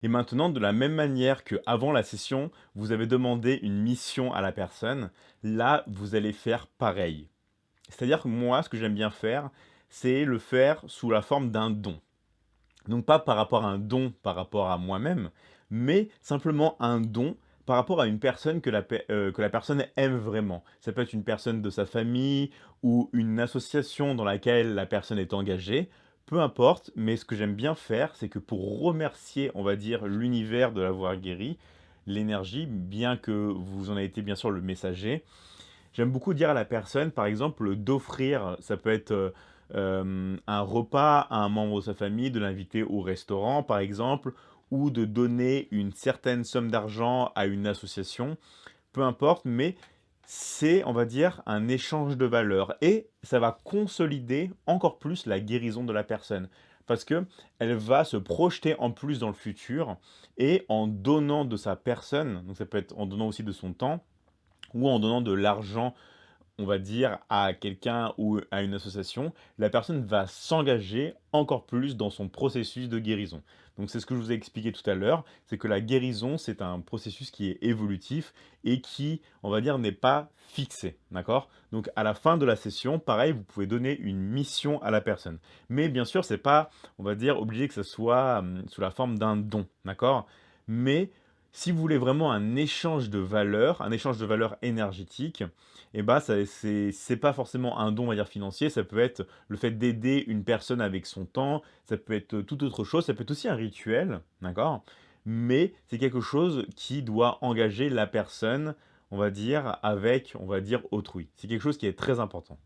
Et maintenant, de la même manière qu'avant la session, vous avez demandé une mission à la personne, là, vous allez faire pareil. C'est-à-dire que moi, ce que j'aime bien faire, c'est le faire sous la forme d'un don. Donc pas par rapport à un don par rapport à moi-même, mais simplement un don par rapport à une personne que la personne aime vraiment. Ça peut être une personne de sa famille ou une association dans laquelle la personne est engagée, peu importe, mais ce que j'aime bien faire, c'est que pour remercier, on va dire, l'univers de l'avoir guéri, l'énergie, bien que vous en ayez été bien sûr le messager, j'aime beaucoup dire à la personne, par exemple, d'offrir, ça peut être un repas à un membre de sa famille, de l'inviter au restaurant, par exemple, ou de donner une certaine somme d'argent à une association, peu importe, mais c'est, on va dire, un échange de valeurs et ça va consolider encore plus la guérison de la personne parce que elle va se projeter en plus dans le futur et en donnant de sa personne, donc ça peut être en donnant aussi de son temps ou en donnant de l'argent, on va dire, à quelqu'un ou à une association, la personne va s'engager encore plus dans son processus de guérison. Donc c'est ce que je vous ai expliqué tout à l'heure, c'est que la guérison, c'est un processus qui est évolutif et qui, on va dire, n'est pas fixé, d'accord? Donc à la fin de la session, pareil, vous pouvez donner une mission à la personne. Mais bien sûr, c'est pas, on va dire, obligé que ce soit sous la forme d'un don, d'accord? Mais si vous voulez vraiment un échange de valeurs énergétiques, et bah, ça c'est pas forcément un don, on va dire, financier, ça peut être le fait d'aider une personne avec son temps, ça peut être, toute autre chose, ça peut être aussi un rituel, d'accord? Mais c'est quelque chose qui doit engager la personne, on va dire, avec, on va dire, autrui. C'est quelque chose qui est très important.